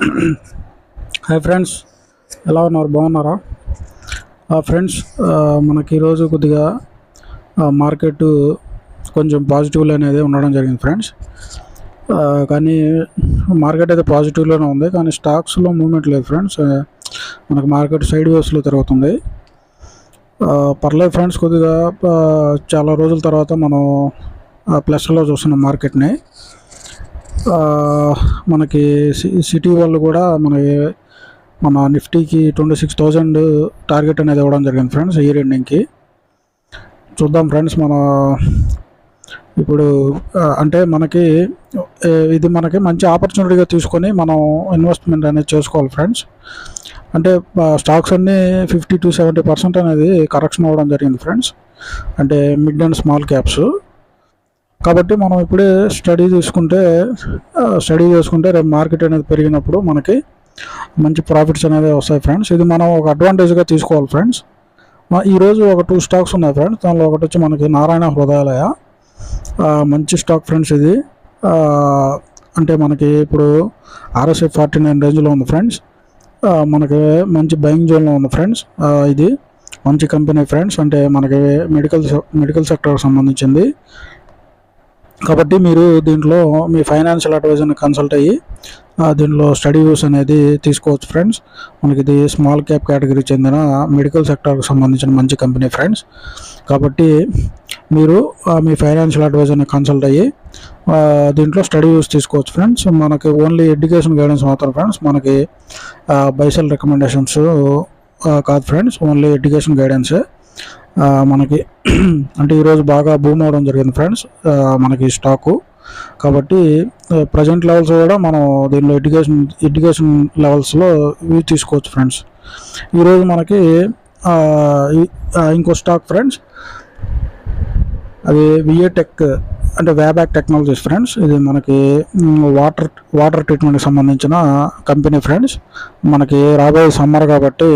Hi friends, ఎలా ఉన్నారు? బాగున్నారా ఫ్రెండ్స్? మనకి ఈరోజు కొద్దిగా మార్కెట్ కొంచెం పాజిటివ్లో అనేది ఉండడం జరిగింది ఫ్రెండ్స్. కానీ మార్కెట్ అయితే పాజిటివ్లోనే ఉంది, కానీ స్టాక్స్లో మూమెంట్ లేదు ఫ్రెండ్స్. మనకు మార్కెట్ సైడ్ వేస్లో తిరుగుతుంది. పర్లేదు ఫ్రెండ్స్, కొద్దిగా చాలా రోజుల తర్వాత మనం ప్లస్లో చూస్తున్నాం మార్కెట్ని. మనకి సిటీ వాళ్ళు కూడా మన నిఫ్టీకి 26,000 టార్గెట్ అనేది ఇవ్వడం జరిగింది ఫ్రెండ్స్ ఇయర్ ఎండింగ్కి. చూద్దాం ఫ్రెండ్స్, మన ఇప్పుడు అంటే ఇది మనకి మంచి ఆపర్చునిటీగా తీసుకొని మనం ఇన్వెస్ట్మెంట్ అనేది చేసుకోవాలి ఫ్రెండ్స్. అంటే స్టాక్స్ అన్నీ 50 to 70% అనేది కరెక్షన్ అవ్వడం జరిగింది ఫ్రెండ్స్, అంటే మిడ్ అండ్ స్మాల్ క్యాప్స్. కాబట్టి మనం ఇప్పుడే స్టడీ చేసుకుంటే రేపు మార్కెట్ అనేది పెరిగినప్పుడు మనకి మంచి ప్రాఫిట్స్ అనేది వస్తాయి ఫ్రెండ్స్. ఇది మనం ఒక అడ్వాంటేజ్గా తీసుకోవాలి ఫ్రెండ్స్. ఈరోజు ఒక 2 స్టాక్స్ ఉన్నాయి ఫ్రెండ్స్. దానిలో ఒకటి వచ్చి మనకి నారాయణ హృదయాలయ, మంచి స్టాక్ ఫ్రెండ్స్. ఇది అంటే మనకి ఇప్పుడు RSI 49 రేంజ్లో ఉంది ఫ్రెండ్స్. మనకి మంచి బయింగ్ జోన్లో ఉంది ఫ్రెండ్స్. ఇది మంచి కంపెనీ ఫ్రెండ్స్, అంటే మనకి మెడికల్ సెక్టర్కి సంబంధించింది. కాబట్టి మీరు దీంట్లో మీ ఫైనాన్షియల్ అడ్వైజర్ని కన్సల్ట్ అయ్యి దీంట్లో స్టడీ వ్యూస్ అనేది తీసుకోవచ్చు ఫ్రెండ్స్. మనకి ఇది స్మాల్ క్యాప్ కేటగిరీకి చెందిన మెడికల్ సెక్టర్కి సంబంధించిన మంచి కంపెనీ ఫ్రెండ్స్. కాబట్టి మీరు మీ ఫైనాన్షియల్ అడ్వైజర్ని కన్సల్ట్ అయ్యి దీంట్లో స్టడీ వ్యూస్ తీసుకోవచ్చు ఫ్రెండ్స్. మనకి ఓన్లీ ఎడ్యుకేషన్ గైడెన్స్ మాత్రం ఫ్రెండ్స్, మనకి బైసెల్ రికమెండేషన్స్ కాదు ఫ్రెండ్స్, ఓన్లీ ఎడ్యుకేషన్ గైడెన్సే. మనకి అంటే ఈరోజు బాగా బూమ్ అవడం జరిగింది ఫ్రెండ్స్ మనకి స్టాకు. కాబట్టి ప్రజెంట్ లెవెల్స్ కూడా మనం దీనిలో ఎడ్యుకేషన్ లెవెల్స్లో ఇవి తీసుకోవచ్చు ఫ్రెండ్స్. ఈరోజు మనకి ఇంకో స్టాక్ ఫ్రెండ్స్, అది VA టెక్, అంటే వ్యాబ్యాక్ టెక్నాలజీస్ ఫ్రెండ్స్. ఇది మనకి వాటర్ ట్రీట్మెంట్కి సంబంధించిన కంపెనీ ఫ్రెండ్స్. మనకి రాబోయే సమ్మర్ కాబట్టి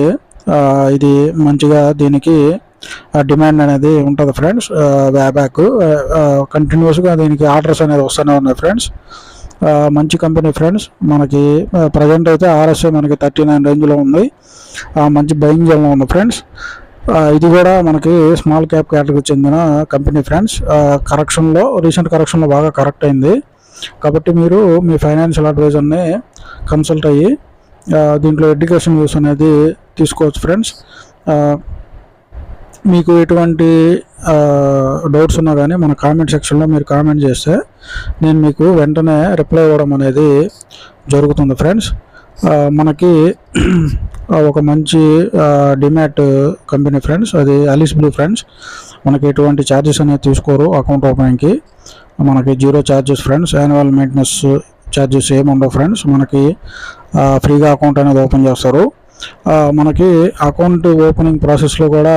ఇది మంచిగా దీనికి డిమాండ్ అనేది ఉంటుంది ఫ్రెండ్స్. వ్యాబ్యాక్ కంటిన్యూస్గా దీనికి ఆర్డర్స్ అనేది వస్తూనే ఉన్నాయి ఫ్రెండ్స్. మంచి కంపెనీ ఫ్రెండ్స్. మనకి ప్రజెంట్ అయితే RSI మనకి 39 రేంజ్లో ఉంది, మంచి బయింగ్ జోన్లో ఉంది ఫ్రెండ్స్. ఇది కూడా మనకి స్మాల్ క్యాప్ కేటగిరీకి చెందిన కంపెనీ ఫ్రెండ్స్. రీసెంట్ కరెక్షన్లో బాగా కరెక్ట్ అయింది. కాబట్టి మీరు మీ ఫైనాన్షియల్ అడ్వైజర్ని కన్సల్ట్ అయ్యి దీంట్లో ఎడ్యుకేషన్ వ్యూస్ అనేది తీసుకోవచ్చు ఫ్రెండ్స్. మీకు ఎటువంటి డౌట్స్ ఉన్నా కానీ మన కామెంట్ సెక్షన్లో మీరు కామెంట్ చేస్తే నేను మీకు వెంటనే రిప్లై ఇవ్వడం అనేది జరుగుతుంది ఫ్రెండ్స్. మనకి ఒక మంచి డిమాట్ కంపెనీ ఫ్రెండ్స్, అది అలిస్ బ్లూ ఫ్రెండ్స్. మనకి ఎటువంటి ఛార్జెస్ అనేది తీసుకోరు అకౌంట్ ఓపెనింగ్కి. మనకి 0 charges friends. Annual maintenance charges ఏమి ఉండవు ఫ్రెండ్స్. మనకి ఫ్రీగా అకౌంట్ అనేది ఓపెన్ చేస్తారు. మనకి అకౌంట్ ఓపెనింగ్ ప్రాసెస్లో కూడా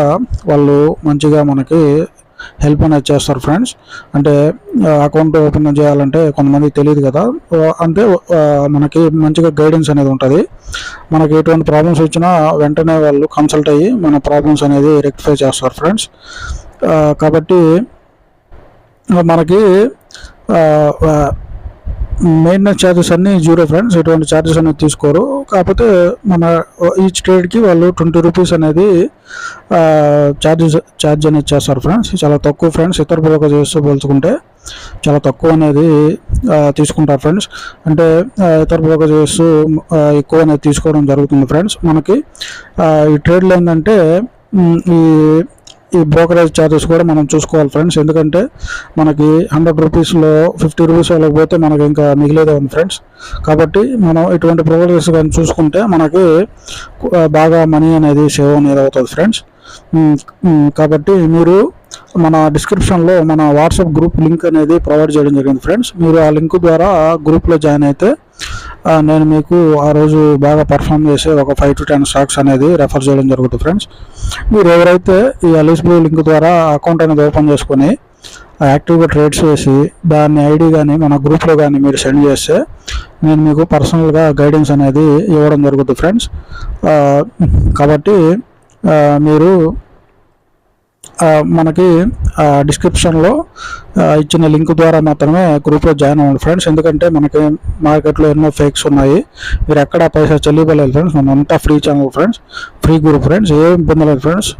వాళ్ళు మంచిగా మనకి హెల్ప్ అనేది చేస్తారు ఫ్రెండ్స్. అంటే అకౌంట్ ఓపెన్ చేయాలంటే కొంతమందికి తెలియదు కదా, అంటే మనకి మంచిగా గైడెన్స్ అనేది ఉంటుంది. మనకి ఎటువంటి ప్రాబ్లమ్స్ వచ్చినా వెంటనే వాళ్ళు కన్సల్ట్ అయ్యి మన ప్రాబ్లమ్స్ అనేది రెక్టిఫై చేస్తారు ఫ్రెండ్స్. కాబట్టి మనకి మెయింటెనెన్స్ ఛార్జెస్ అన్నీ 0 ఫ్రెండ్స్, ఎటువంటి ఛార్జెస్ అనేది తీసుకోరు. కాకపోతే మన ఈచ్ ట్రేడ్కి వాళ్ళు 20 రూపీస్ అనేది ఛార్జ్ అనేది చేస్తారు ఫ్రెండ్స్. చాలా తక్కువ ఫ్రెండ్స్, ఇతర బ్రోకరేజెస్తో పోల్చుకుంటే చాలా తక్కువ అనేది తీసుకుంటారు ఫ్రెండ్స్. అంటే ఇతర బ్రోకరేజెస్ ఎక్కువ అనేది తీసుకోవడం జరుగుతుంది ఫ్రెండ్స్. మనకి ఈ ట్రేడ్లో ఏంటంటే ఈ బ్రోకరేజ్ ఛార్జెస్ కూడా మనం చూసుకోవాలి ఫ్రెండ్స్. ఎందుకంటే మనకి 100 రూపీస్లో 50 రూపీస్ వాళ్ళకి పోతే మనకి ఇంకా మిగిలేదే ఉంది ఫ్రెండ్స్. కాబట్టి మనం ఇటువంటి బ్రోకరేజెస్ కానీ చూసుకుంటే మనకి బాగా మనీ అనేది సేవ్ అనేది అవుతుంది ఫ్రెండ్స్. కాబట్టి మీరు మన డిస్క్రిప్షన్లో మన వాట్సాప్ గ్రూప్ లింక్ అనేది ప్రొవైడ్ చేయడం జరిగింది ఫ్రెండ్స్. మీరు ఆ లింక్ ద్వారా గ్రూప్లో జాయిన్ అయితే నేను మీకు ఆ రోజు బాగా పర్ఫామ్ చేసే ఒక 5 to 10 స్టాక్స్ అనేది రెఫర్ చేయడం జరుగుతుంది ఫ్రెండ్స్. మీరు ఎవరైతే ఈ అలిస్ బ్లూ లింక్ ద్వారా అకౌంట్ అనేది ఓపెన్ చేసుకొని యాక్టివ్గా ట్రేడ్స్ వేసి దాని ఐడి కానీ మన గ్రూప్లో కానీ మీరు సెండ్ చేస్తే నేను మీకు పర్సనల్గా గైడెన్స్ అనేది ఇవ్వడం జరుగుతుంది ఫ్రెండ్స్. కాబట్టి మీరు మనకి డిస్క్రిప్షన్లో ఇచ్చిన లింక్ ద్వారా మాత్రమే గ్రూప్లో జాయిన్ అవ్వండి ఫ్రెండ్స్. ఎందుకంటే మనకి మార్కెట్లో ఎన్నో ఫేక్స్ ఉన్నాయి, మీరు ఎక్కడ పైసా చెల్లిపోలేదు ఫ్రెండ్స్. మనంతా free channel friends, free group friends, ఏం ఇబ్బంది లేదు ఫ్రెండ్స్.